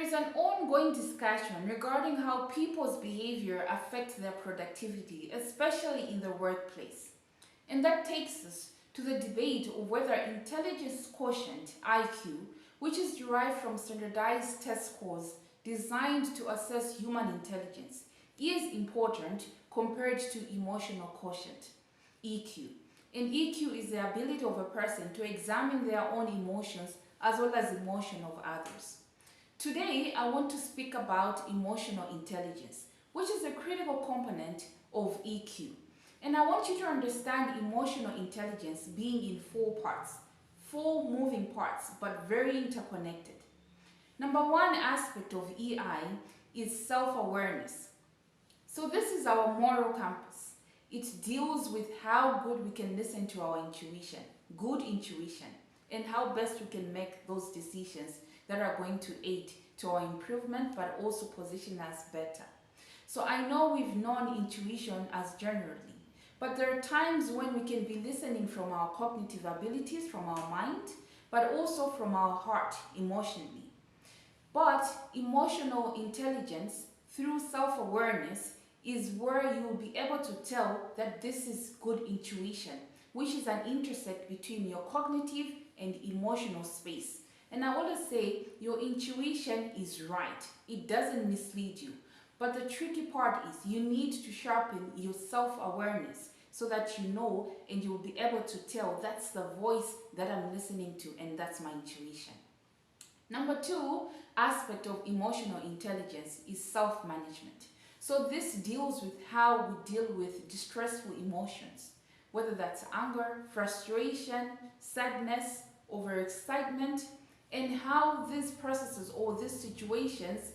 is an ongoing discussion regarding how people's behavior affects their productivity, especially in the workplace. And that takes us to the debate of whether intelligence quotient (IQ), which is derived from standardized test scores designed to assess human intelligence, is important compared to emotional quotient (EQ). And EQ is the ability of a person to examine their own emotions as well as emotion of others. Today, I want to speak about emotional intelligence, which is a critical component of EQ. And I want you to understand emotional intelligence being in four parts, four moving parts, but very interconnected. Number one aspect of EI is self-awareness. So this is our moral compass. It deals with how good we can listen to our intuition, good intuition, and how best we can make those decisions that are going to aid to our improvement but also position us better. So I know we've known intuition as generally, but there are times when we can be listening from our cognitive abilities, from our mind, but also from our heart emotionally. But emotional intelligence through self-awareness is where you will be able to tell that this is good intuition, which is an intersect between your cognitive and emotional space. And I always say your intuition is right. It doesn't mislead you. But the tricky part is you need to sharpen your self-awareness so that you know and you will be able to tell that's the voice that I'm listening to and that's my intuition. Number two aspect of emotional intelligence is self-management. So this deals with how we deal with distressful emotions, whether that's anger, frustration, sadness, overexcitement, and how these processes or these situations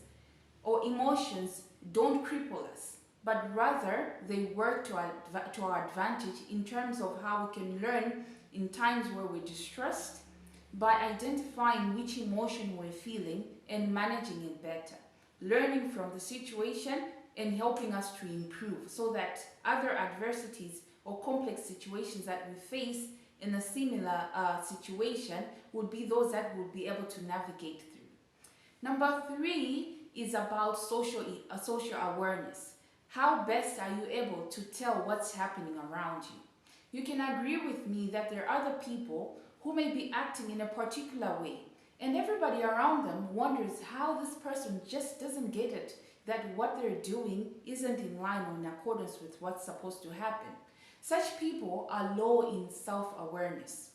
or emotions don't cripple us, but rather they work to our advantage in terms of how we can learn in times where we're distressed by identifying which emotion we're feeling and managing it better, learning from the situation and helping us to improve so that other adversities or complex situations that we face in a similar situation would be those that we'll be able to navigate through. Number three is about social awareness. How best are you able to tell what's happening around you? You can agree with me that there are other people who may be acting in a particular way, and everybody around them wonders how this person just doesn't get it, that what they're doing isn't in line or in accordance with what's supposed to happen. Such people are low in self-awareness.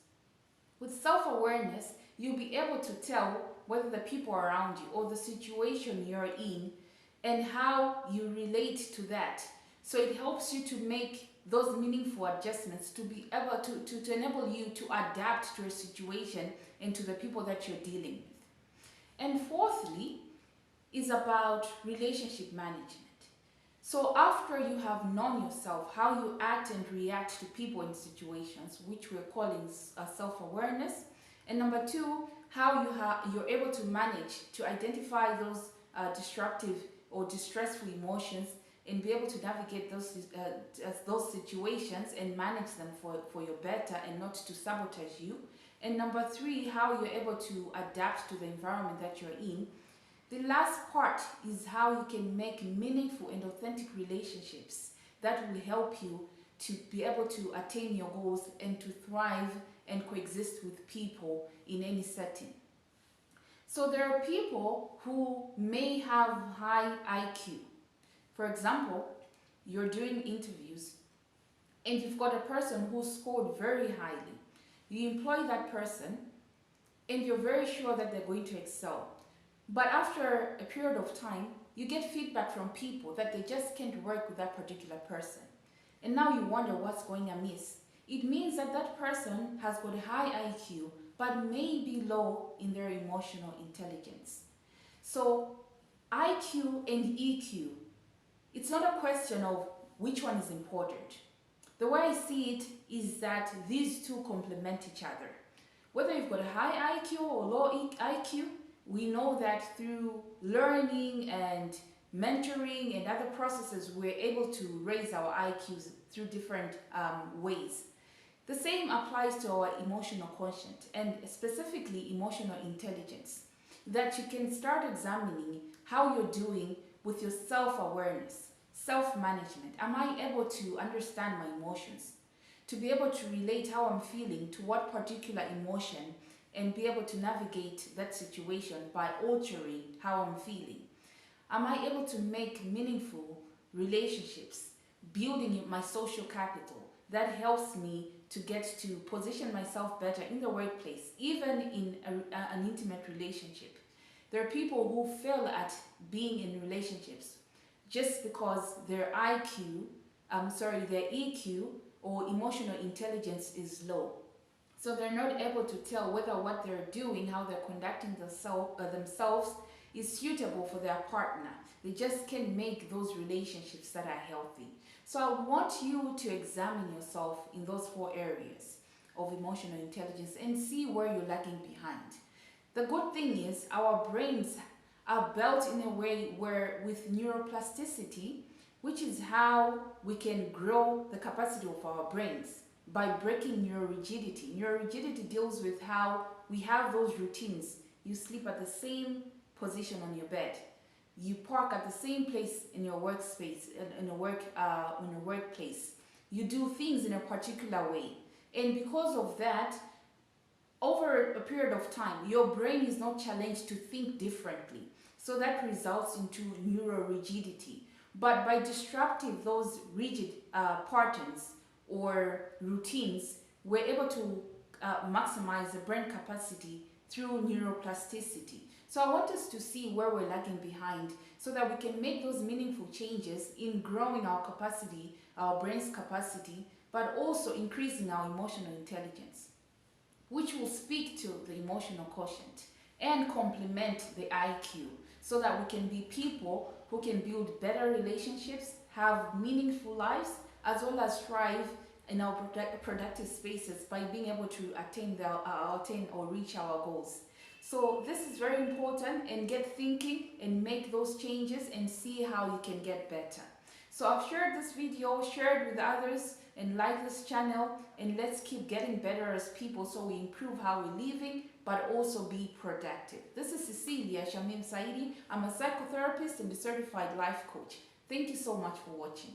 With self-awareness, you'll be able to tell whether the people around you or the situation you're in and how you relate to that. So it helps you to make those meaningful adjustments to be able to enable you to adapt to a situation and to the people that you're dealing with. And fourthly is about relationship management. So after you have known yourself, how you act and react to people in situations, which we're calling self-awareness, and number two, how you're able to manage to identify those destructive or distressful emotions and be able to navigate those situations and manage them for your better and not to sabotage you. And number three, how you're able to adapt to the environment that you're in. The last part is how you can make meaningful and authentic relationships that will help you to be able to attain your goals and to thrive and coexist with people in any setting. So there are people who may have high IQ. For example, you're doing interviews and you've got a person who scored very highly. You employ that person and you're very sure that they're going to excel. But after a period of time, you get feedback from people that they just can't work with that particular person. And now you wonder what's going amiss. It means that that person has got a high IQ, but may be low in their emotional intelligence. So IQ and EQ, it's not a question of which one is important. The way I see it is that these two complement each other. Whether you've got a high IQ or low IQ, we know that through learning and mentoring and other processes, we're able to raise our IQs through different ways. The same applies to our emotional quotient and specifically emotional intelligence. that you can start examining how you're doing with your self-awareness, self-management. Am I able to understand my emotions? To be able to relate how I'm feeling to what particular emotion and be able to navigate that situation by altering how I'm feeling. Am I able to make meaningful relationships, building my social capital that helps me to get to position myself better in the workplace, even in an intimate relationship? There are people who fail at being in relationships just because their their EQ or emotional intelligence is low. So they're not able to tell whether what they're doing, how they're conducting themselves is suitable for their partner. They just can't make those relationships that are healthy. So I want you to examine yourself in those 4 areas of emotional intelligence and see where you're lagging behind. The good thing is our brains are built in a way where with neuroplasticity, which is how we can grow the capacity of our brains by breaking neurorigidity. Neurorigidity deals with how we have those routines. You sleep at the same position on your bed. You park at the same place in your workspace, in a workplace. You do things in a particular way. And because of that, over a period of time, your brain is not challenged to think differently. So that results into neurorigidity. But by disrupting those rigid patterns or routines, we're able to maximize the brain capacity through neuroplasticity. So I want us to see where we're lagging behind so that we can make those meaningful changes in growing our capacity, our brain's capacity, but also increasing our emotional intelligence, which will speak to the emotional quotient and complement the IQ so that we can be people who can build better relationships, have meaningful lives, as well as thrive in our productive spaces by being able to attain or reach our goals. So this is very important, and get thinking and make those changes and see how you can get better. So I've shared this video, share it with others, and like this channel, and let's keep getting better as people so we improve how we're living but also be productive. This is Cecilia Shamim Saidi. I'm a psychotherapist and a certified life coach. Thank you so much for watching.